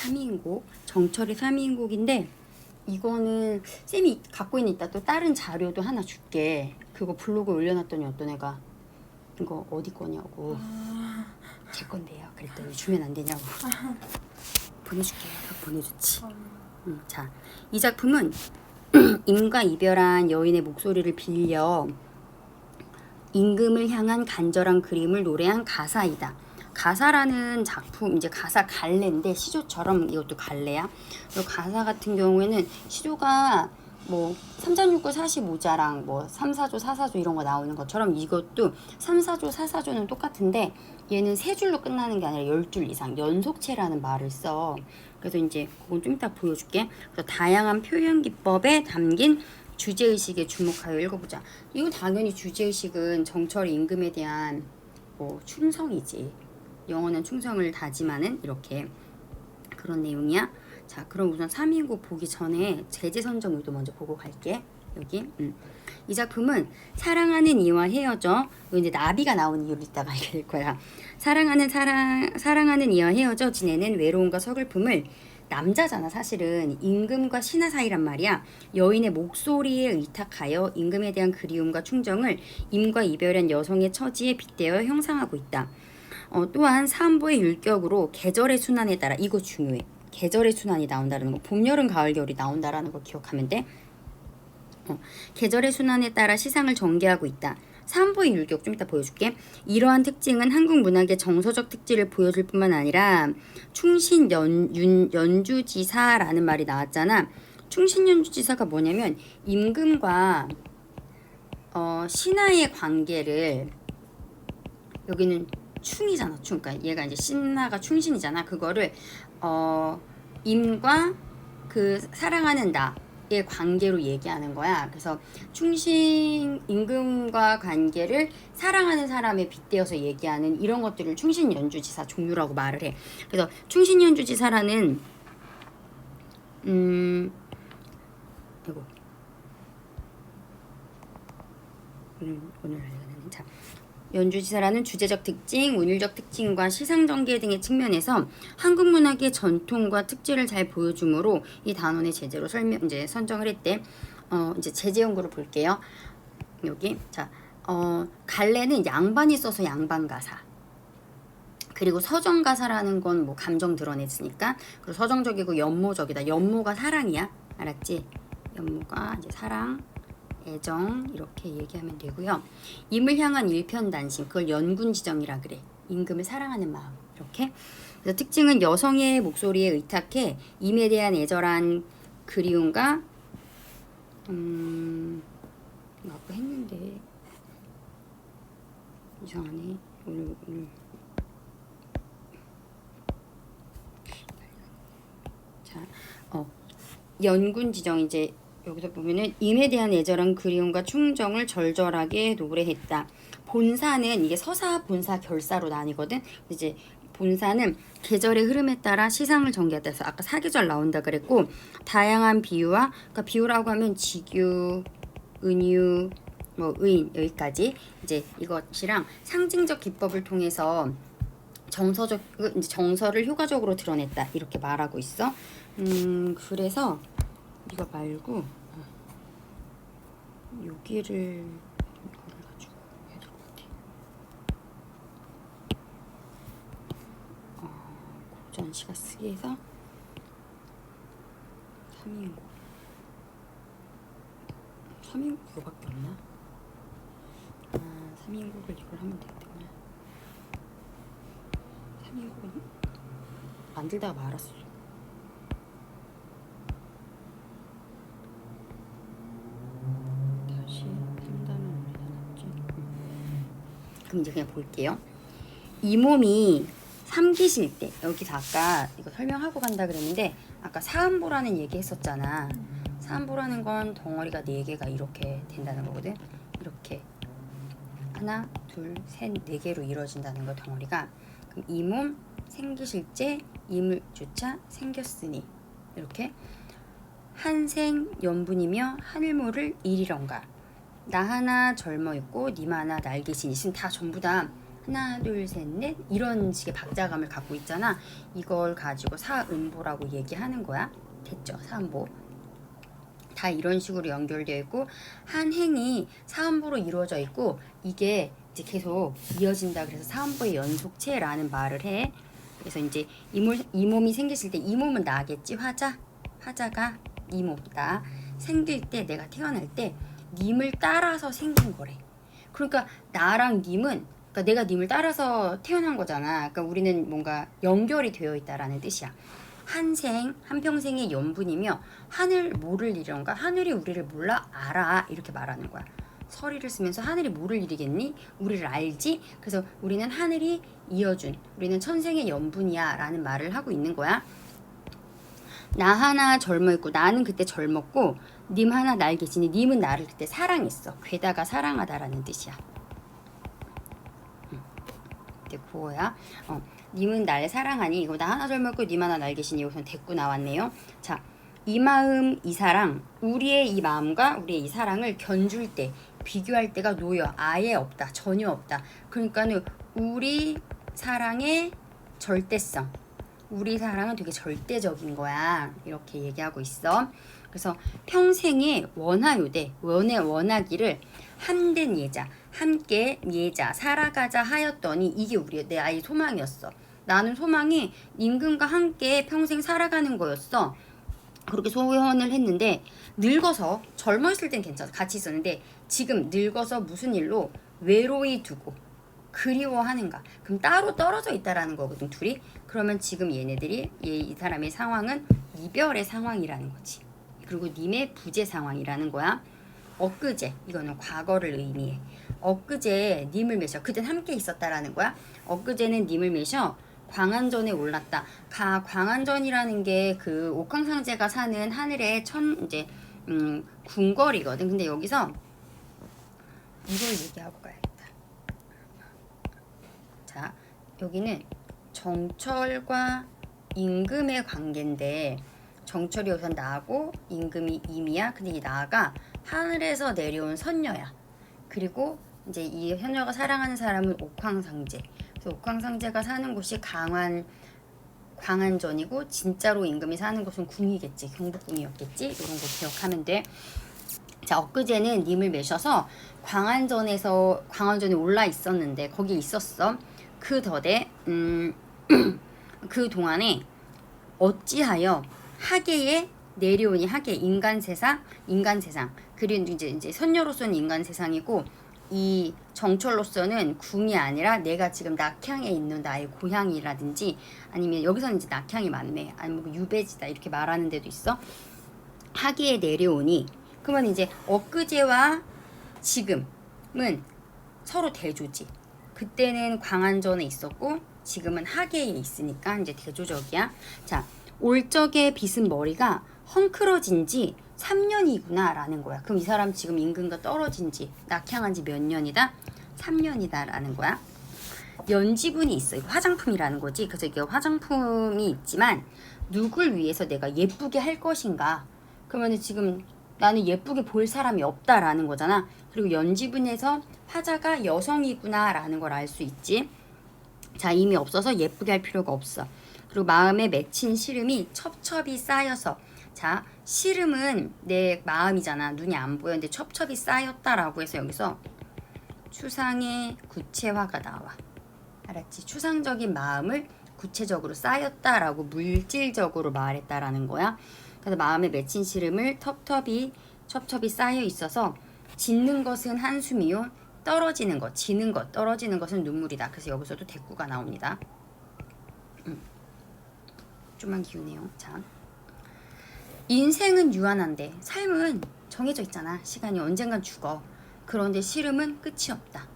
3인곡, 정철의 3인곡인데 이거는 쌤이 갖고 있는 이따 또 다른 자료도 하나 줄게. 그거 블로그에 올려놨더니 어떤 애가 이거 어디 거냐고. 제 건데요. 그랬더니 주면 안 되냐고. 보내줄게요. 보내줬지. 자, 이 작품은 임과 이별한 여인의 목소리를 빌려 임금을 향한 간절한 그림을 노래한 가사이다. 가사라는 작품, 이제 가사 갈래인데 시조처럼 이것도 갈래야. 그리고 가사 같은 경우에는 시조가 뭐 3, 4, 6, 9, 45자랑 뭐 3, 4조, 4, 4조 이런 거 나오는 것처럼 이것도 3, 4조, 4, 4조는 똑같은데 얘는 세 줄로 끝나는 게 아니라 10줄 이상 연속체라는 말을 써. 그래서 이제 그건 좀 이따 보여줄게. 그래서 다양한 표현 기법에 담긴 주제의식에 주목하여 읽어보자. 이건 당연히 주제의식은 정철 임금에 대한 뭐 충성이지. 영원한 충성을 다짐하는 이렇게 그런 내용이야. 자, 그럼 우선 3인국 보기 전에 제재 선정 의도 먼저 보고 갈게. 여기. 이 작품은 사랑하는 이와 헤어져. 이제 나비가 나온 이유를 이따가 알게 될 거야. 사랑하는 이와 헤어져 지내는 외로움과 서글픔을 남자잖아 사실은 임금과 신하 사이란 말이야. 여인의 목소리에 의탁하여 임금에 대한 그리움과 충정을 임과 이별한 여성의 처지에 빗대어 형상하고 있다. 또한 사음보의 율격으로 계절의 순환에 따라 이거 중요해. 계절의 순환이 나온다는 거. 봄, 여름, 가을, 겨울이 나온다라는 거 기억하면 돼. 계절의 순환에 따라 시상을 전개하고 있다. 사음보의 율격 좀 이따 보여줄게. 이러한 특징은 한국 문학의 정서적 특질을 보여줄 뿐만 아니라 충신연주지사라는 말이 나왔잖아. 충신연주지사가 뭐냐면 임금과 신하의 관계를 여기는 충이잖아. 충. 그러니까 얘가 이제 신하가 충신이잖아. 그거를 임과 그 사랑하는 나의 관계로 얘기하는 거야. 그래서 충신 임금과 관계를 사랑하는 사람에 빗대어서 얘기하는 이런 것들을 충신연주지사 종류라고 말을 해. 그래서 충신연주지사라는 이거 오늘 자. 연주지사라는 주제적 특징, 운율적 특징과 시상 전개 등의 측면에서 한국 문학의 전통과 특질을 잘 보여주므로 이 단원의 제재로 이제 선정을 했대. 이제 제재 연구를 볼게요. 여기 자, 갈래는 양반이 써서 양반 가사. 그리고 서정 가사라는 건 뭐 감정 드러냈으니까. 그리고 서정적이고 연모적이다. 연모가 사랑이야, 알았지? 연모가 이제 사랑. 애정 이렇게 얘기하면 되고요. 임을 향한 일편단심 그걸 연군지정이라 그래. 임금을 사랑하는 마음 이렇게. 그래서 특징은 여성의 목소리에 의탁해 임에 대한 애절한 그리움과 아까 했는데 이상하네. 오늘 자, 연군지정 이제 여기서 보면은 임에 대한 애절한 그리움과 충정을 절절하게 노래했다. 본사는 이게 서사, 본사, 결사로 나뉘거든. 이제 본사는 계절의 흐름에 따라 시상을 전개했다. 해서 아까 사계절 나온다 그랬고 다양한 비유와 그러니까 비유라고 하면 직유, 은유, 뭐 의인 여기까지 이제 이것이랑 상징적 기법을 통해서 정서를 효과적으로 드러냈다 이렇게 말하고 있어. 그래서 이거 말고 여기를 가지고 해야 될 것 같아. 고전시가 쓰기에서 3인국 이거밖에 없나? 3인국을 이걸 하면 되겠구나. 3인국은 만들다가 말았어. 그럼 이제 그냥 볼게요. 이 몸이 삼기실 때 여기서 아까 이거 설명하고 간다 그랬는데 아까 사음보라는 얘기 했었잖아. 사음보라는 건 덩어리가 4개가 이렇게 된다는 거거든. 이렇게 하나, 둘, 셋, 4개로 이루어진다는 거 덩어리가. 그럼 이 몸 생기실제 이물조차 생겼으니 이렇게 한생 연분이며 하늘모를 이리런가 나 하나 젊어 있고 님 하나 날개신 있으면 다 전부 다 하나 둘 셋 넷 이런 식의 박자감을 갖고 있잖아. 이걸 가지고 사음보라고 얘기하는 거야. 됐죠? 사음보. 다 이런 식으로 연결되어 있고 한 행이 사음보로 이루어져 있고 이게 이제 계속 이어진다. 그래서 사음보의 연속체라는 말을 해. 그래서 이제 이 몸이 생겼을 때 이 몸은 나겠지. 화자가 이 몸이다. 생길 때 내가 태어날 때 님을 따라서 생긴 거래. 그러니까 나랑 님은 그러니까 내가 님을 따라서 태어난 거잖아. 그러니까 우리는 뭔가 연결이 되어 있다라는 뜻이야. 한평생의 연분이며 하늘 모를 일이런가 하늘이 우리를 몰라 알아 이렇게 말하는 거야. 서리를 쓰면서 하늘이 모를 일이겠니? 우리를 알지? 그래서 우리는 하늘이 이어준 우리는 천생의 연분이야 라는 말을 하고 있는 거야. 나 하나 젊어있고 나는 그때 젊었고 님 하나 날 계시니 님은 나를 그때 사랑했어. 괴다가 사랑하다라는 뜻이야. 이제 그거야. 님은 날 사랑하니 이거 나 하나 젊었고 님 하나 날 계시니 여기서 됐고 나왔네요. 자, 이 마음 이 사랑 우리의 이 마음과 우리의 이 사랑을 견줄 때 비교할 때가 놓여 아예 없다. 전혀 없다. 그러니까는 우리 사랑의 절대성 우리 사랑은 되게 절대적인 거야. 이렇게 얘기하고 있어. 그래서 평생에 원하요대 원하기를 함된 예자 함께 예자 살아가자 하였더니 이게 내 아이 소망이었어. 나는 소망이 임금과 함께 평생 살아가는 거였어. 그렇게 소원을 했는데 늙어서 젊었을 땐 괜찮아 같이 있었는데 지금 늙어서 무슨 일로 외로이 두고 그리워하는가? 그럼 따로 떨어져 있다라는 거거든 둘이. 그러면 지금 얘네들이 이 사람의 상황은 이별의 상황이라는 거지. 그리고 님의 부재 상황이라는 거야. 엊그제 이거는 과거를 의미해. 엊그제 님을 매셔. 그땐 함께 있었다라는 거야. 엊그제는 님을 매셔. 광안전에 올랐다. 광안전이라는 게 그 옥황상제가 사는 하늘의 이제 궁궐이거든. 근데 여기서 이걸 얘기하고 가야겠다. 자, 여기는 정철과 임금의 관계인데 정철이 우선 나하고 임금이 임이야. 근데 이 나가 하늘에서 내려온 선녀야. 그리고 이제 이 선녀가 사랑하는 사람은 옥황상제. 그래서 옥황상제가 사는 곳이 광안전이고 진짜로 임금이 사는 곳은 궁이겠지. 경복궁이었겠지. 이런 거 기억하면 돼. 자, 엊그제는 님을 매셔서 광안전에 올라 있었는데 거기 있었어. 그 덕에 그 동안에 어찌하여 하계에 내려오니 하계 인간 세상 그리고 이제 선녀로서는 인간 세상이고 이 정철로서는 궁이 아니라 내가 지금 낙향에 있는 나의 고향이라든지 아니면 여기서는 이제 낙향이 많네 아니면 뭐 유배지다 이렇게 말하는 데도 있어. 하계에 내려오니 그러면 이제 엊그제와 지금은 서로 대조지. 그때는 광안전에 있었고 지금은 하계에 있으니까 이제 대조적이야. 자, 올적의 빗은 머리가 헝클어진 지 3년이구나 라는 거야. 그럼 이 사람 지금 임금과 떨어진 지 낙향한 지 몇 년이다? 3년이다 라는 거야. 연지분이 있어. 이거 화장품이라는 거지. 그래서 이게 화장품이 있지만 누굴 위해서 내가 예쁘게 할 것인가. 그러면 지금 나는 예쁘게 볼 사람이 없다라는 거잖아. 그리고 연지분에서 화자가 여성이구나 라는 걸 알 수 있지. 자, 이미 없어서 예쁘게 할 필요가 없어. 그리고 마음에 맺힌 시름이 첩첩이 쌓여서 자, 시름은 내 마음이잖아. 눈이 안 보였는데 첩첩이 쌓였다라고 해서 여기서 추상의 구체화가 나와. 알았지? 추상적인 마음을 구체적으로 쌓였다라고 물질적으로 말했다라는 거야. 그래서 마음에 맺힌 시름을 첩첩이 쌓여 있어서 짓는 것은 한숨이요 떨어지는 것, 지는 것, 떨어지는 것은 눈물이다. 그래서 여기서도 대꾸가 나옵니다. 좀만 기우네요. 자, 인생은 유한한데 삶은 정해져 있잖아. 시간이 언젠간 죽어. 그런데 시름은 끝이 없다.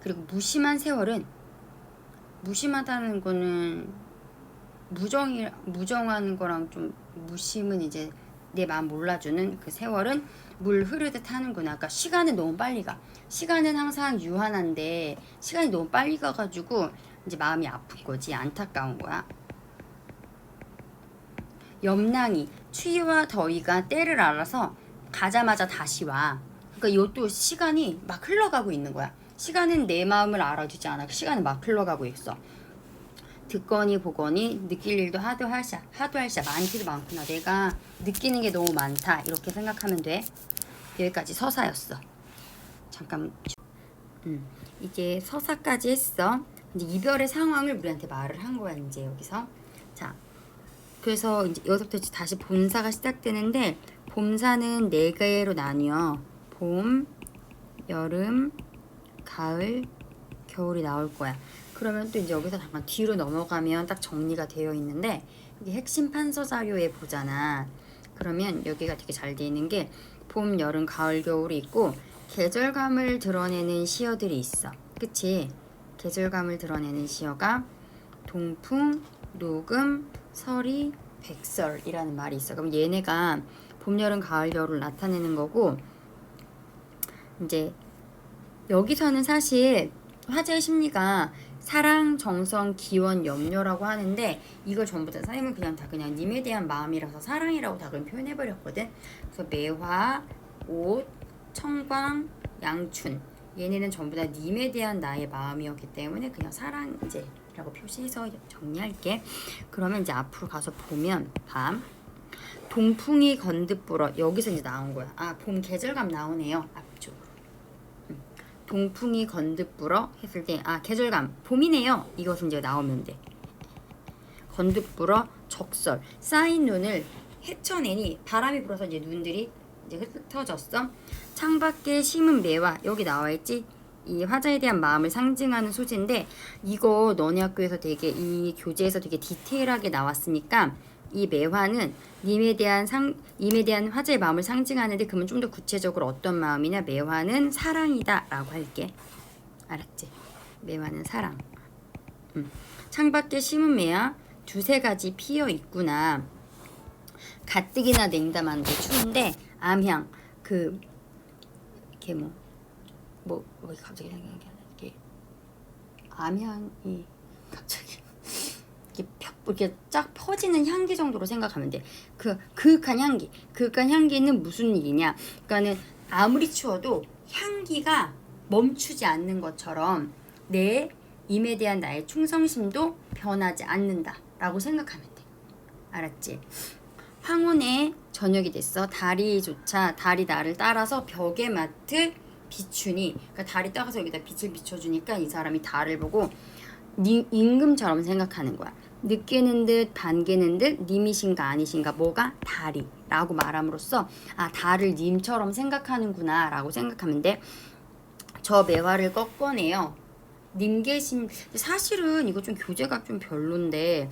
그리고 무심한 세월은 무심하다는 거는 무정하는 거랑 좀 무심은 이제 내 마음 몰라주는 그 세월은 물 흐르듯 하는구나. 그러니까 시간은 너무 빨리 가. 시간은 항상 유한한데 시간이 너무 빨리 가가지고 이제 마음이 아픈 거지. 안타까운 거야. 염랑이 추위와 더위가 때를 알아서 가자마자 다시 와. 그러니까 이것도 시간이 막 흘러가고 있는 거야. 시간은 내 마음을 알아주지 않아. 시간은 막 흘러가고 있어. 듣거니 보거니 느낄 일도 하도 할샤 많기도 많구나. 내가 느끼는 게 너무 많다. 이렇게 생각하면 돼. 여기까지 서사였어. 잠깐. 이제 서사까지 했어. 이제 이별의 상황을 우리한테 말을 한 거야. 이제 여기서. 자, 그래서 이제 여기서부터 다시 본사가 시작되는데, 본사는 4개로 나뉘어. 봄, 여름, 가을, 겨울이 나올 거야. 그러면 또 이제 여기서 잠깐 뒤로 넘어가면 딱 정리가 되어 있는데, 이게 핵심 판서 자료에 보잖아. 그러면 여기가 되게 잘 돼 있는 게 봄, 여름, 가을, 겨울이 있고 계절감을 드러내는 시어들이 있어. 그치? 계절감을 드러내는 시어가 동풍, 녹음, 서리, 백설이라는 말이 있어. 그럼 얘네가 봄, 여름, 가을, 겨울을 나타내는 거고, 이제 여기서는 사실 화제의 심리가 사랑, 정성, 기원, 염려라고 하는데, 이걸 전부 다 선생님은 그냥 다 그냥 님에 대한 마음이라서 사랑이라고 다 그냥 표현해버렸거든. 그래서 매화, 옷, 청광, 양춘, 얘네는 전부 다 님에 대한 나의 마음이었기 때문에 그냥 사랑 이제 라고 표시해서 정리할게. 그러면 이제 앞으로 가서 보면 밤, 동풍이 건듯 불어. 여기서 이제 나온 거야. 아, 봄 계절감 나오네요. 앞쪽으로. 동풍이 건듯 불어 했을 때, 아, 계절감 봄이네요. 이것은 이제 나오면 돼. 건듯 불어 적설, 쌓인 눈을 헤쳐내니 바람이 불어서 이제 눈들이 이제 흩어졌어. 창밖에 심은 매화, 여기 나와있지. 이 화자에 대한 마음을 상징하는 소재인데, 이거 너네 학교에서 되게 이 교재에서 되게 디테일하게 나왔으니까 이 매화는 님에 대한 화자의 마음을 상징하는데, 그러면 좀 더 구체적으로 어떤 마음이냐. 매화는 사랑이다 라고 할게. 알았지? 매화는 사랑. 창밖에 심은 매화 2-3가지 피어 있구나. 가뜩이나 냉담한데 추운데 암향, 그 이렇게 뭐 갑자기 생각이 안 나. 이게 암향이 갑자기 이렇게 쫙 퍼지는 향기 정도로 생각하면 돼. 그윽한 향기. 그윽한 향기는 무슨 일이냐? 그러니까는 아무리 추워도 향기가 멈추지 않는 것처럼 내 임에 대한 나의 충성심도 변하지 않는다라고 생각하면 돼. 알았지? 황혼의 저녁이 됐어. 달이 나를 따라서 벽에 맡을 비추니, 그러니까 달이 따라서 여기다 빛을 비춰주니까 이 사람이 달을 보고 임금처럼 생각하는 거야. 느끼는 듯 반기는 듯 님이신가 아니신가, 뭐가? 달이 라고 말함으로써 아, 달을 님처럼 생각하는구나 라고 생각하면 돼. 저 매화를 꺾어내요. 님 계신, 사실은 이거 좀 교재가 좀 별론데,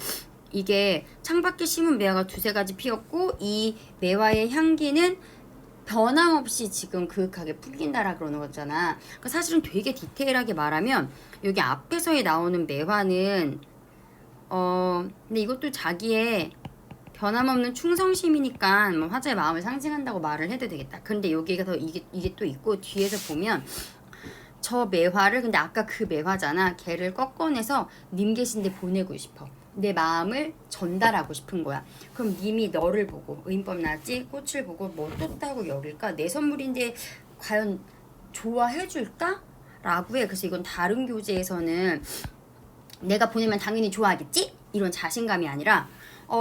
이게 창밖에 심은 매화가 2-3가지 피었고 이 매화의 향기는 변함없이 지금 그윽하게 풍긴다라 그러는 거잖아. 그러니까 사실은 되게 디테일하게 말하면 여기 앞에서에 나오는 매화는 근데 이것도 자기의 변함없는 충성심이니까 뭐 화자의 마음을 상징한다고 말을 해도 되겠다. 근데 여기가 더 이게 또 있고, 뒤에서 보면 저 매화를, 근데 아까 그 매화잖아. 걔를 꺾어내서 님 계신데 보내고 싶어. 내 마음을 전달하고 싶은 거야. 그럼 님이 너를 보고, 의인법 나지? 꽃을 보고 뭐 떴다고 여길까? 내 선물인데 과연 좋아해줄까? 라고 해. 그래서 이건 다른 교재에서는 내가 보내면 당연히 좋아하겠지? 이런 자신감이 아니라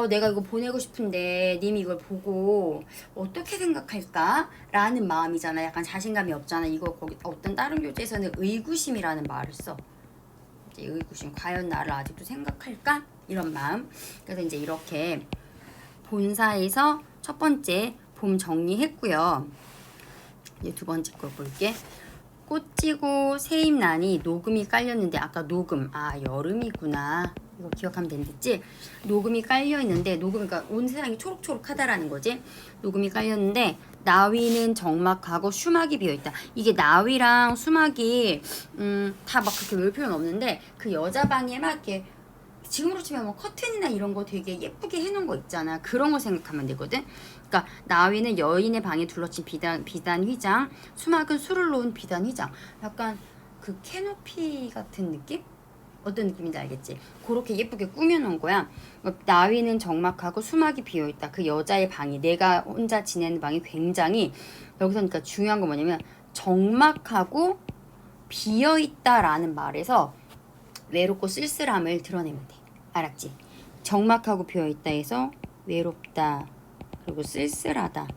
내가 이거 보내고 싶은데 님이 이걸 보고 어떻게 생각할까? 라는 마음이잖아. 약간 자신감이 없잖아. 이거 거기 어떤 다른 교재에서는 의구심이라는 말을 써. 이제 의구심. 과연 나를 아직도 생각할까? 이런 마음. 그래서 이제 이렇게 본사에서 첫 번째 봄 정리했고요. 이제 두 번째 걸 볼게. 꽃지고 새잎난이 녹음이 깔렸는데, 아까 녹음, 여름이구나. 이거 기억하면 되겠지? 녹음이 깔려있는데, 그러니까 온 세상이 초록초록하다라는 거지. 녹음이 깔렸는데 나위는 적막하고 수막이 비어있다. 이게 나위랑 수막이 다 막 그렇게 외울 필요는 없는데, 그 여자 방에 막 이렇게 지금으로 치면 뭐 커튼이나 이런 거 되게 예쁘게 해놓은 거 있잖아. 그런 거 생각하면 되거든. 그러니까 나위는 여인의 방에 둘러친 비단 휘장, 수막은 술을 놓은 비단 휘장. 약간 그 캐노피 같은 느낌? 어떤 느낌인지 알겠지? 그렇게 예쁘게 꾸며놓은 거야. 나위는 적막하고 수막이 비어있다. 그 여자의 방이, 내가 혼자 지내는 방이 굉장히, 여기서 그러니까 중요한 건 뭐냐면 적막하고 비어있다라는 말에서 외롭고 쓸쓸함을 드러내면 돼. 알았지? 적막하고 비어있다 해서 외롭다 그리고 쓸쓸하다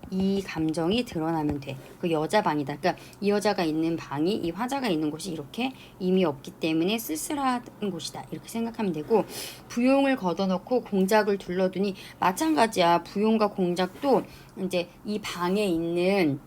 이 감정이 드러나면 돼. 그 여자 방이다. 그러니까 이 여자가 있는 방이 이 화자가 있는 곳이 이렇게 이미 없기 때문에 쓸쓸한 곳이다. 이렇게 생각하면 되고 부용을 걷어놓고 공작을 둘러두니 마찬가지야. 부용과 공작도 이제 이 방에 있는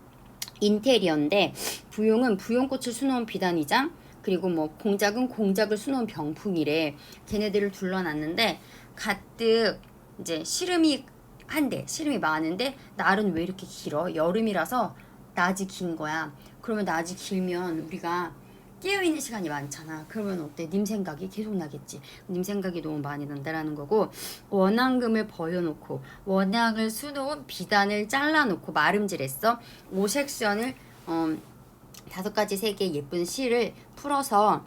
인테리어인데 부용은 부용꽃을 수놓은 비단위장 그리고 뭐 공작은 공작을 수놓은 병풍이래. 걔네들을 둘러놨는데 가뜩 이제 시름이 한데 시름이 많은데 날은 왜 이렇게 길어? 여름이라서 낮이 긴 거야. 그러면 낮이 길면 우리가 깨어있는 시간이 많잖아. 그러면 어때? 님 생각이 계속 나겠지. 님 생각이 너무 많이 난다라는 거고 원앙금을 버여놓고 원앙을 수놓은 비단을 잘라놓고 마름질했어. 오색선을 5가지 색의 예쁜 실을 풀어서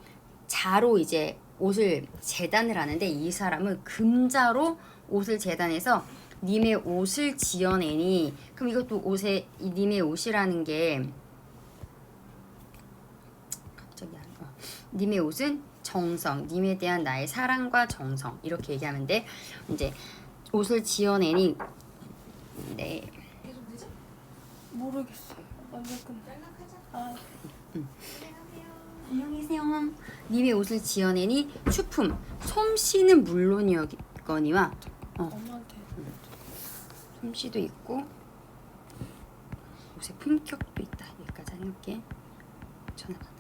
자로 이제 옷을 재단을 하는데 이 사람은 금자로 옷을 재단해서 님의 옷을 지어내니 그럼 이것도 옷에 님의 옷이라는 게 갑자기 님의 옷은 정성, 님에 대한 나의 사랑과 정성 이렇게 얘기하면 돼. 이제 옷을 지어내니 네. 계속 늦어? 모르겠어. 완전 끝. 연락하자. 아, 안녕히 계세요. 님의 옷을 지어내니 추품, 솜씨는 물론이거니와 엄마한테. 솜씨도 있고 옷의 품격도 있다. 여기까지 할게. 전화 받아.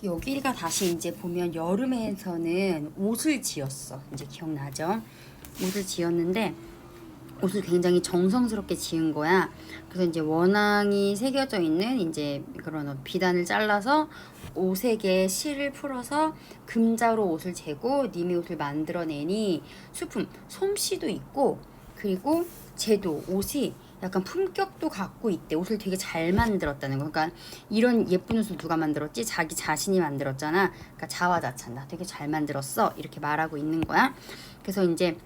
여기가 다시 이제 보면 여름에서는 옷을 지었어. 이제 기억나죠? 옷을 지었는데 옷을 굉장히 정성스럽게 지은 거야. 그래서 이제 원앙이 새겨져 있는 이제 그런 비단을 잘라서 옷에게 실을 풀어서 금자로 옷을 재고 님의 옷을 만들어내니 수품, 솜씨도 있고 그리고 쟤도 옷이 약간 품격도 갖고 있대. 옷을 되게 잘 만들었다는 거. 그러니까 이런 예쁜 옷을 누가 만들었지? 자기 자신이 만들었잖아. 그러니까 자화자찬다. 되게 잘 만들었어. 이렇게 말하고 있는 거야. 그래서 이제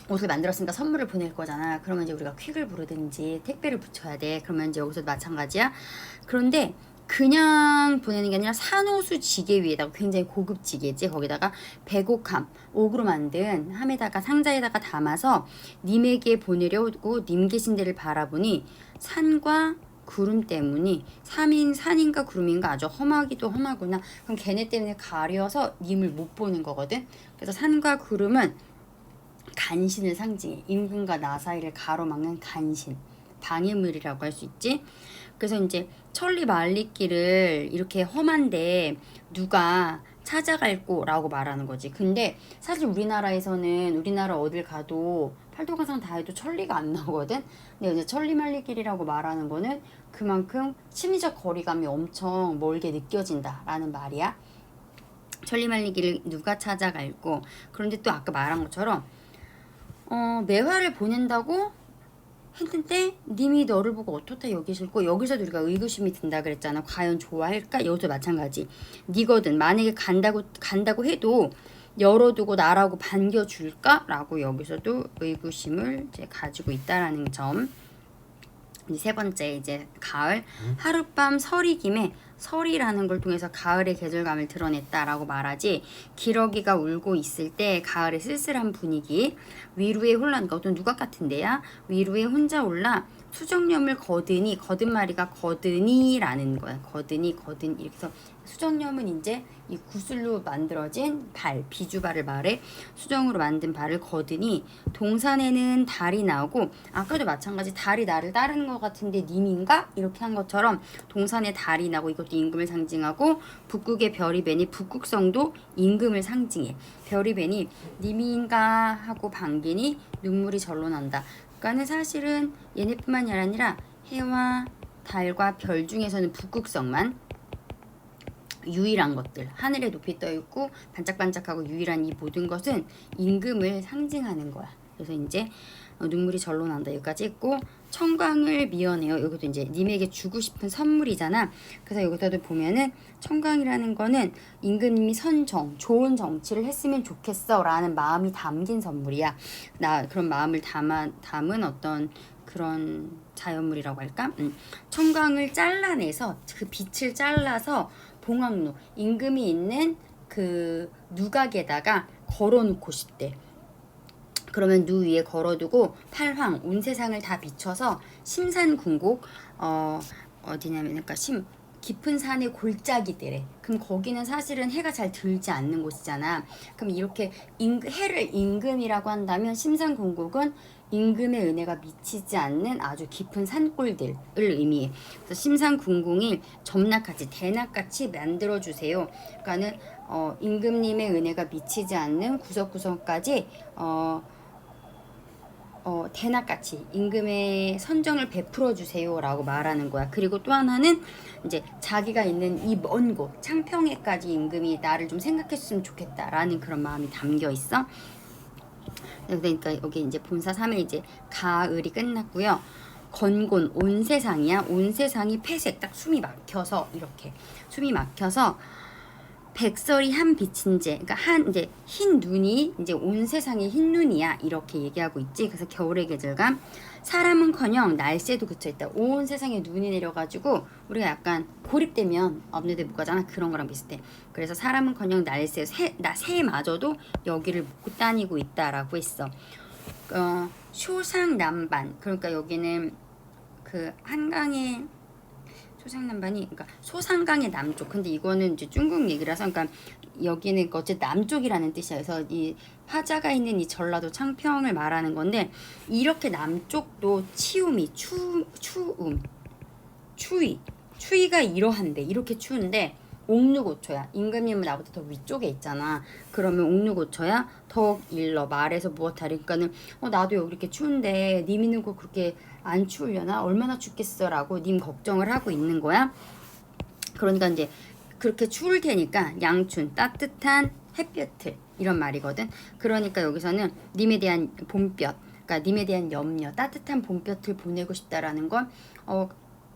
옷을 만들었으니까 선물을 보낼 거잖아. 그러면 이제 우리가 퀵을 부르든지 택배를 붙여야 돼. 그러면 이제 여기서 마찬가지야. 그런데 그냥 보내는 게 아니라 산호수 지게 위에다가 굉장히 고급 지게지. 거기다가 백옥함, 옥으로 만든 함에다가 상자에다가 담아서 님에게 보내려고 님 계신 데를 바라보니 산과 구름 때문이 산인가 구름인가 아주 험하기도 험하구나. 그럼 걔네 때문에 가려서 님을 못 보는 거거든. 그래서 산과 구름은 간신을 상징해. 임금과 나 사이를 가로막는 간신, 방해물이라고 할 수 있지. 그래서 이제 천리 만리길을 이렇게 험한데 누가 찾아갈꼬라고 말하는 거지. 근데 사실 우리나라에서는 우리나라 어딜 가도 팔도강산 다 해도 천리가 안 나오거든. 근데 이제 천리만리길이라고 말하는 거는 그만큼 심리적 거리감이 엄청 멀게 느껴진다라는 말이야. 천리만리길을 누가 찾아갈꼬. 그런데 또 아까 말한 것처럼 매화를 보낸다고 했는데 님이 너를 보고 어떻다 여기실고 여기서도 우리가 의구심이 든다 그랬잖아. 과연 좋아할까? 여기서 마찬가지. 니거든 만약에 간다고 해도 열어두고 나라고 반겨줄까? 라고 여기서도 의구심을 이제 가지고 있다라는 점. 세 번째 이제 가을 하룻밤 설이 김에 설이라는 걸 통해서 가을의 계절감을 드러냈다라고 말하지. 기러기가 울고 있을 때 가을의 쓸쓸한 분위기 위루의 혼란 어떤 누각 같은데야 위루에 혼자 올라 수정염을 거드니 거듭말이가 거드니라는 거야. 거드니 이렇게 해서 수정염은 이제 이 구슬로 만들어진 발 비주발을 말해 수정으로 만든 발을 거드니 동산에는 달이 나오고 아까도 마찬가지 달이 나를 따르는 것 같은데 님인가? 이렇게 한 것처럼 동산에 달이 나고 이것도 임금을 상징하고 북극의 별이 뵈니 북극성도 임금을 상징해. 별이 뵈니 님인가 하고 반기니 눈물이 절로 난다. 그러니까는 사실은 얘네뿐만이 아니라 해와 달과 별 중에서는 북극성만 유일한 것들 하늘에 높이 떠있고 반짝반짝하고 유일한 이 모든 것은 임금을 상징하는 거야. 그래서 이제 눈물이 절로 난다 여기까지 했고 청광을 미어내요. 여기도 이제 님에게 주고 싶은 선물이잖아. 그래서 여기서도 보면은 청광이라는 거는 임금님이 선정 좋은 정치를 했으면 좋겠어 라는 마음이 담긴 선물이야. 나 그런 마음을 담은 어떤 그런 자연물이라고 할까? 청광을 잘라내서 그 빛을 잘라서 봉황루 임금이 있는 그 누각에다가 걸어놓고 싶대. 그러면 누 위에 걸어두고 팔황 온 세상을 다 비춰서 심산궁곡 어디냐면 그러니까 깊은 산의 골짜기들에 그럼 거기는 사실은 해가 잘 들지 않는 곳이잖아. 그럼 이렇게 해를 임금이라고 한다면 심산궁곡은 임금의 은혜가 미치지 않는 아주 깊은 산골들을 의미해. 그래서 심산궁궁이 점락같이 대낮같이 만들어주세요. 그러니까는 임금님의 은혜가 미치지 않는 구석구석까지 대낮같이 임금의 선정을 베풀어 주세요라고 말하는 거야. 그리고 또 하나는 이제 자기가 있는 이 먼 곳 창평에까지 임금이 나를 좀 생각했으면 좋겠다라는 그런 마음이 담겨 있어. 그러니까 여기 이제 본사 3일 이제 가을이 끝났고요. 건곤 온 세상이야. 온 세상이 폐색 딱 숨이 막혀서 이렇게 숨이 막혀서 백설이 한 빛인제, 그러니까 한 이제 흰 눈이 이제 온 세상의 흰 눈이야 이렇게 얘기하고 있지. 그래서 겨울의 계절감 사람은커녕 날새도 그쳐있다. 온 세상에 눈이 내려가지고 우리가 약간 고립되면 없는 데 못 가잖아. 그런 거랑 비슷해. 그래서 사람은커녕 날새 새마저도 여기를 못 다니고 있다라고 했어. 쇼상남반 그러니까 여기는 그 한강의 소상남반이 그러니까 소상강의 남쪽. 근데 이거는 이제 중국 얘기라서 그러니까 여기는 어쨌든 남쪽이라는 뜻이야. 그래서 이 화자가 있는 이 전라도 창평을 말하는 건데 이렇게 남쪽도 치움이 추위가 이러한데 이렇게 추운데 옥류고초야. 임금님은 나보다 더 위쪽에 있잖아. 그러면 옥류고초야 더욱 일러 말해서 무엇하리. 그러니까는 나도 여기 이렇게 추운데 님 있는 곳 그렇게 안 추우려나? 얼마나 춥겠어 라고 님 걱정을 하고 있는 거야. 그러니까 이제 그렇게 추울 테니까 양춘 따뜻한 햇볕을 이런 말이거든. 그러니까 여기서는 님에 대한 봄볕 그러니까 님에 대한 염려 따뜻한 봄볕을 보내고 싶다라는 건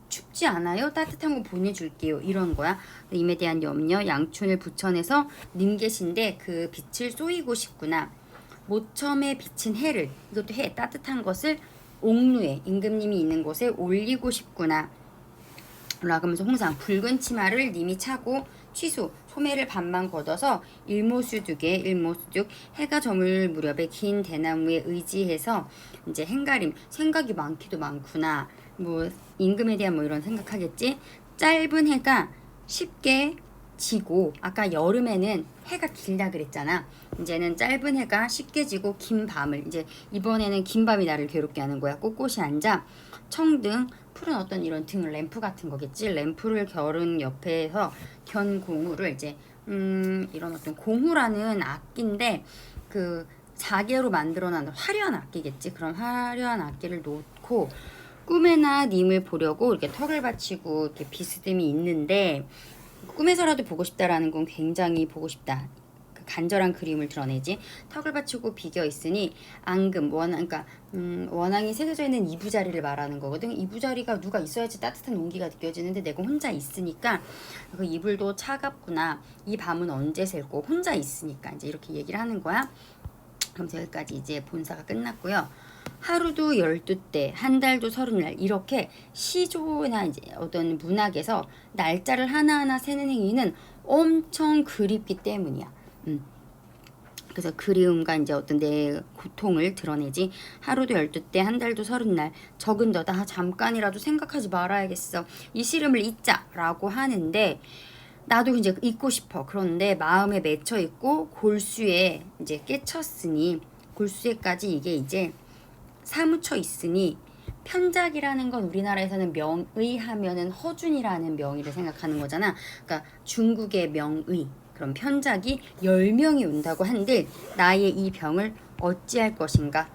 춥지 않아요? 따뜻한 거 보내줄게요. 이런 거야. 님에 대한 염려, 양춘을 붙여내서 님 계신데 그 빛을 쏘이고 싶구나. 모첨에 비친 해를, 이것도 해, 따뜻한 것을 옥루에, 임금님이 있는 곳에 올리고 싶구나. 라고 하면서 홍상, 붉은 치마를 님이 차고 취수, 소매를 반만 걷어서 일모수둑, 해가 저물 무렵에 긴 대나무에 의지해서 이제 행가림, 생각이 많기도 많구나. 뭐 임금에 대한 뭐 이런 생각하겠지. 짧은 해가 쉽게 지고 아까 여름에는 해가 길다 그랬잖아. 이제는 짧은 해가 쉽게 지고 긴 밤을 이제 이번에는 긴 밤이 나를 괴롭게 하는 거야. 꼿꼿이 앉아 청등 푸른 어떤 이런 등을 램프 같은 거겠지. 램프를 겨른 옆에서 견공후를 이제 이런 어떤 공후라는 악기인데 그 자개로 만들어놓은 화려한 악기겠지. 그런 화려한 악기를 놓고 꿈에나 님을 보려고 이렇게 턱을 받치고 이렇게 비스듬히 있는데 꿈에서라도 보고 싶다라는 건 굉장히 보고 싶다. 그 간절한 그림을 드러내지. 턱을 받치고 비겨 있으니 앙금 그러니까 원앙이 새겨져 있는 이부자리를 말하는 거거든. 이부자리가 누가 있어야지 따뜻한 온기가 느껴지는데 내가 혼자 있으니까 그 이불도 차갑구나. 이 밤은 언제 셀고 혼자 있으니까 이제 이렇게 얘기를 하는 거야. 그럼 여기까지 이제 본사가 끝났고요. 하루도 12때, 한 달도 30날 이렇게 시조나 이제 어떤 문학에서 날짜를 하나하나 세는 행위는 엄청 그립기 때문이야. 그래서 그리움과 이제 어떤 내 고통을 드러내지. 하루도 12때, 한 달도 30날 적은더다. 잠깐이라도 생각하지 말아야겠어. 이 시름을 잊자라고 하는데 나도 이제 잊고 싶어. 그런데 마음에 맺혀 있고 골수에 이제 깨쳤으니 골수에까지 이게 이제 사무쳐 있으니 편작이라는 건 우리나라에서는 명의 하면은 허준이라는 명의를 생각하는 거잖아. 그러니까 중국의 명의 그럼 편작이 10명이 온다고 한들 나의 이 병을 어찌할 것인가.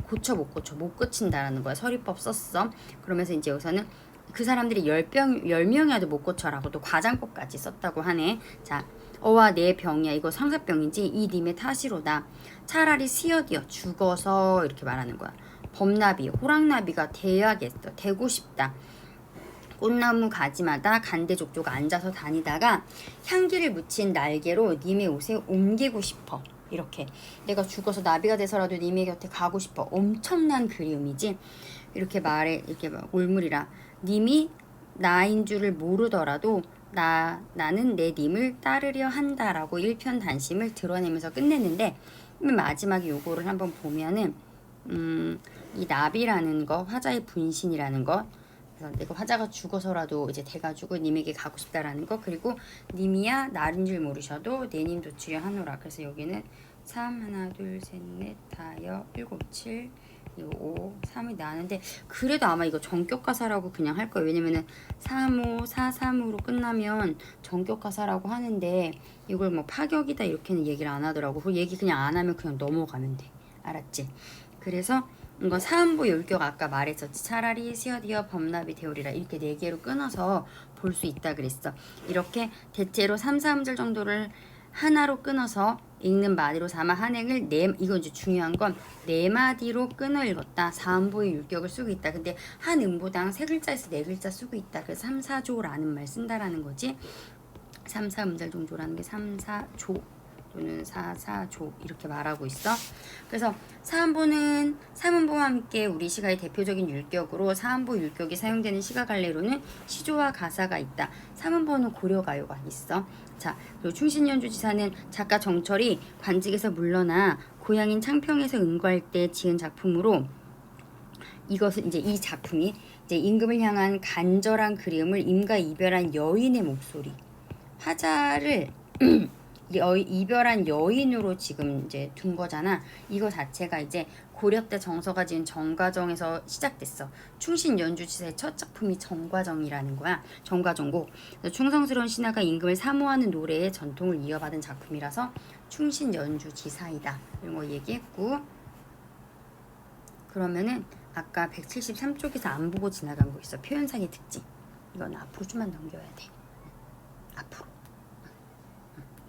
고쳐 못 고친다라는 거야. 서리법 썼어. 그러면서 이제 여기서는 그 사람들이 10명이라도 못 고쳐라고 또 과장법까지 썼다고 하네. 자, 어와 내 병이야. 이거 상사병이지. 이 님의 탓이로다. 차라리 스여디어 죽어서 이렇게 말하는 거야. 범나비, 호랑나비가 돼야겠어. 되고 싶다. 꽃나무 가지마다 간대족족 앉아서 다니다가 향기를 묻힌 날개로 님의 옷에 옮기고 싶어. 이렇게 내가 죽어서 나비가 돼서라도 님의 곁에 가고 싶어. 엄청난 그리움이지. 이렇게 말해 이렇게 올물이라 님이 나인 줄을 모르더라도 나는 내 님을 따르려 한다라고 일편단심을 드러내면서 끝냈는데 맨 마지막에 요거를 한번 보면은 이 나비라는 거 화자의 분신이라는 거 그래서 내가 화자가 죽어서라도 이제 돼가지고 님에게 가고 싶다라는 거 그리고 님이야 나인 줄 모르셔도 내 님 도치려 하노라 그래서 여기는 3 하나 둘 셋 넷 다여 7 7 5 3이 나는데 그래도 아마 이거 전격가사라고 그냥 할 거예요. 왜냐면은 3 5 4 3으로 끝나면 전격가사라고 하는데 이걸 뭐 파격이다 이렇게는 얘기를 안 하더라고. 그 얘기 그냥 안 하면 그냥 넘어가면 돼. 알았지? 그래서 이거 사음보 율격 아까 말했었지. 차라리 시어디어 범납이 되오리라 이렇게 4개로 끊어서 볼 수 있다 그랬어. 이렇게 대체로 3, 4음절 정도를 하나로 끊어서 읽는 마디로 삼아 한행을 이건 이제 중요한 건 4마디로 끊어 읽었다. 4음보의 율격을 쓰고 있다. 근데 한 음보당 3글자에서 4글자 쓰고 있다. 그래서 3, 4조라는 말 쓴다라는 거지. 3, 4음절 정조라는 게 3, 4조 또는 4, 4조 이렇게 말하고 있어. 그래서 사음보는 삼음보와 함께 우리 시가의 대표적인 율격으로 사음보 율격이 사용되는 시가 갈래로는 시조와 가사가 있다. 삼음보는 고려가요가 있어. 자, 그리고 충신연주지사는 작가 정철이 관직에서 물러나 고향인 창평에서 은거할 때 지은 작품으로 이것은 이제 이 작품이 이제 임금을 향한 간절한 그리움을 임과 이별한 여인의 목소리 화자를 이별한 여인으로 지금 이제 둔 거잖아. 이거 자체가 이제 고려 때 정서가 지은 정과정에서 시작됐어. 충신 연주지사의 첫 작품이 정과정이라는 거야. 정과정곡. 충성스러운 신하가 임금을 사모하는 노래의 전통을 이어받은 작품이라서 충신 연주지사이다. 이런 거 얘기했고 그러면은 아까 173쪽에서 안 보고 지나간 거 있어. 표현상의 특징. 이건 앞으로 좀만 넘겨야 돼. 앞으로.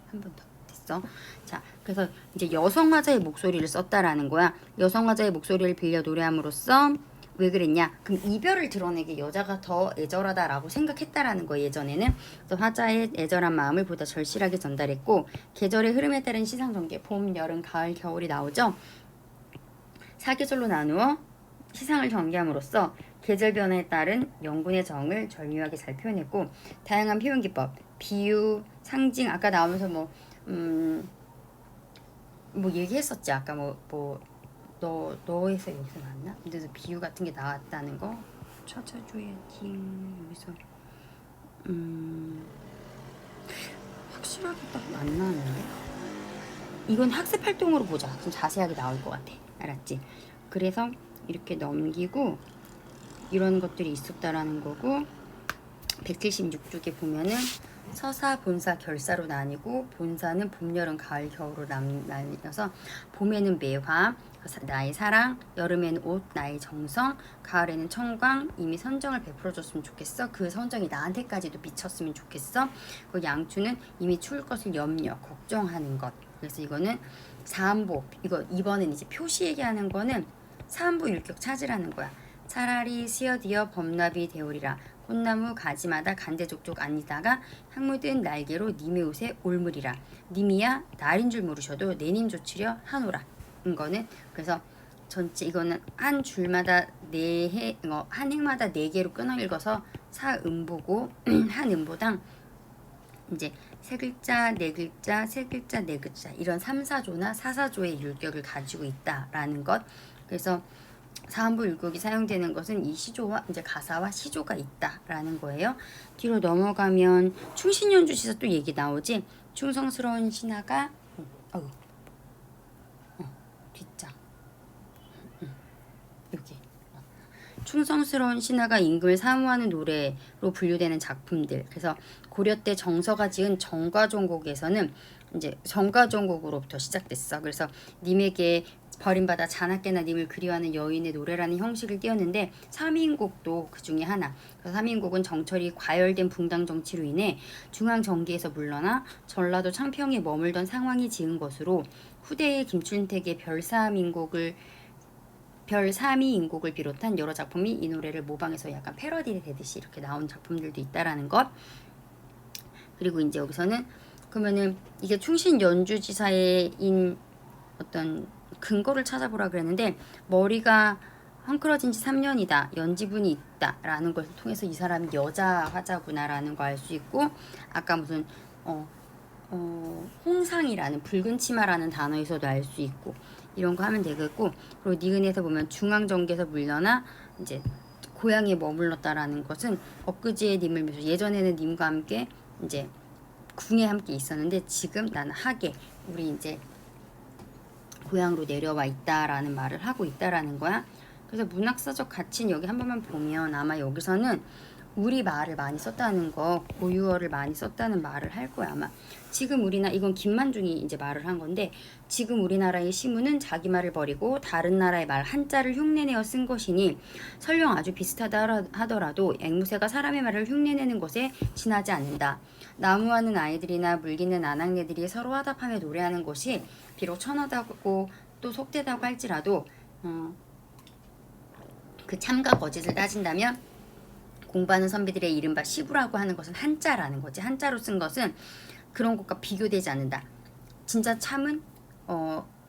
한 번 더 됐어. 자, 그래서 이제 여성 화자의 목소리를 썼다라는 거야. 여성 화자의 목소리를 빌려 노래함으로써 왜 그랬냐? 그럼 이별을 드러내게 여자가 더 애절하다라고 생각했다라는 거 예전에는. 그래서 화자의 애절한 마음을 보다 절실하게 전달했고 계절의 흐름에 따른 시상 전개, 봄, 여름, 가을, 겨울이 나오죠. 4계절로 나누어 시상을 전개함으로써 계절 변화에 따른 영군의 정을 절묘하게 잘 표현했고 다양한 표현 기법, 비유, 상징 아까 나오면서 뭐 얘기했었지 아까 너에서 여기서 나왔나? 그래서 비유 같은 게 나왔다는 거 처자줘야지 여기서 확실하게 딱 안 나왔는데 이건 학습 활동으로 보자. 좀 자세하게 나올 것 같아. 알았지? 그래서 이렇게 넘기고 이런 것들이 있었다라는 거고 176쪽에 보면은 서사, 본사, 결사로 나뉘고 본사는 봄, 여름, 가을, 겨울로 나뉘어서 봄에는 매화, 나의 사랑, 여름에는 옷, 나의 정성, 가을에는 청광, 이미 선정을 베풀어줬으면 좋겠어. 그 선정이 나한테까지도 미쳤으면 좋겠어. 그 양추는 이미 추울 것을 염려, 걱정하는 것. 그래서 이거는 사음보, 이거 이번엔 이제 표시 얘기하는 거는 사음보 율격 찾으라는 거야. 차라리 시어디어 범납이 되오리라. 꽃나무 가지마다 간대족족 아니다가 향무든 날개로 님의 옷에 올물이라. 님이야 날인 줄 모르셔도 내 님 조치려 하노라. 이거는 그래서 전체 이거는 한 줄마다 한 행마다 4개로 끊어 읽어서 사음보고 한 음보당 이제 3글자, 4글자, 3글자, 4글자 이런 3, 4조나 4, 4조의 율격을 가지고 있다라는 것. 그래서 사음보 율격이 사용되는 것은 이 시조와 이제 가사와 시조가 있다라는 거예요. 뒤로 넘어가면 충신연주시사 또 얘기 나오지. 충성스러운 신하가 뒷장 여기 충성스러운 신하가 임금을 사모하는 노래로 분류되는 작품들. 그래서 고려 때 정서가 지은 정과종곡에서는 이제 정과종곡으로부터 시작됐어. 그래서 님에게 버림받아 자나깨나 님을 그리워하는 여인의 노래라는 형식을 띄었는데 3인곡도 그 중에 하나. 그래서 3인곡은 정철이 과열된 붕당 정치로 인해 중앙 정기에서 물러나 전라도 창평에 머물던 상황이 지은 것으로 후대의 김춘택의 별3위인곡을 비롯한 여러 작품이 이 노래를 모방해서 약간 패러디 되듯이 이렇게 나온 작품들도 있다라는 것. 그리고 이제 여기서는 그러면은 이게 충신 연주지사인 어떤 근거를 찾아보라 그랬는데 머리가 헝클어진 지 3년이다. 연지분이 있다. 라는 것을 통해서 이 사람이 여자 화자구나라는 거 알 수 있고, 아까 무슨 홍상이라는 붉은 치마라는 단어에서도 알 수 있고, 이런 거 하면 되겠고, 그리고 니은에서 보면 중앙정계에서 물려나 이제 고향에 머물렀다라는 것은 엊그제의 님을 묘사. 예전에는 님과 함께 이제 궁에 함께 있었는데 지금 나는 하계, 우리 이제 고향으로 내려와 있다라는 말을 하고 있다라는 거야. 그래서 문학사적 가치는 여기 한 번만 보면 아마 여기서는 우리 말을 많이 썼다는 거, 고유어를 많이 썼다는 말을 할 거야 아마. 지금 우리나라, 이건 김만중이 이제 말을 한 건데, 지금 우리나라의 시문은 자기 말을 버리고 다른 나라의 말 한자를 흉내내어 쓴 것이니 설령 아주 비슷하다 하더라도 앵무새가 사람의 말을 흉내내는 것에 지나지 않는다. 나무하는 아이들이나 물기는 아낙네들이 서로 화답하며 노래하는 것이 비록 천하다고 또 속되다고 할지라도 그 참과 거짓을 따진다면 공부하는 선비들의 이른바 시부라고 하는 것은 한자라는 거지. 한자로 쓴 것은 그런 것과 비교되지 않는다. 진짜 참은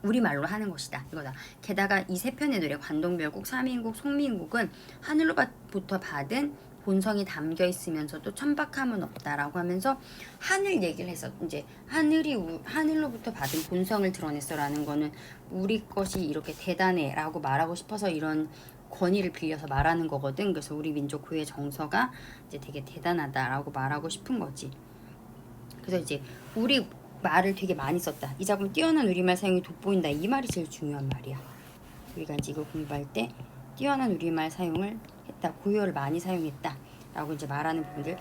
우리말로 하는 것이다. 이거다. 게다가 이 세 편의 노래, 관동별곡, 삼인곡, 송민곡은 하늘로부터 받은 본성이 담겨 있으면서도 천박함은 없다라고 하면서 하늘 얘기를 해서 이제 하늘로부터 받은 본성을 드러냈어라는 거는 우리 것이 이렇게 대단해라고 말하고 싶어서 이런 권위를 빌려서 말하는 거거든. 그래서 우리 민족 고유의 정서가 이제 되게 대단하다라고 말하고 싶은 거지. 그래서 이제 우리 말을 되게 많이 썼다. 이 작품 뛰어난 우리말 사용이 돋보인다. 이 말이 제일 중요한 말이야. 우리가 이제 이거 공부할 때 뛰어난 우리말 사용을 했다. 고유어를 많이 사용했다. 라고 이제 말하는 부분들.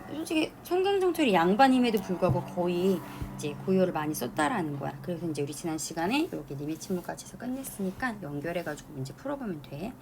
솔직히 성경정철이 양반임에도 불구하고 거의 이제 고유어를 많이 썼다라는 거야. 그래서 이제 우리 지난 시간에 이렇게 님의 침묵까지 해서 끝냈으니까 연결해가지고 문제 풀어보면 돼.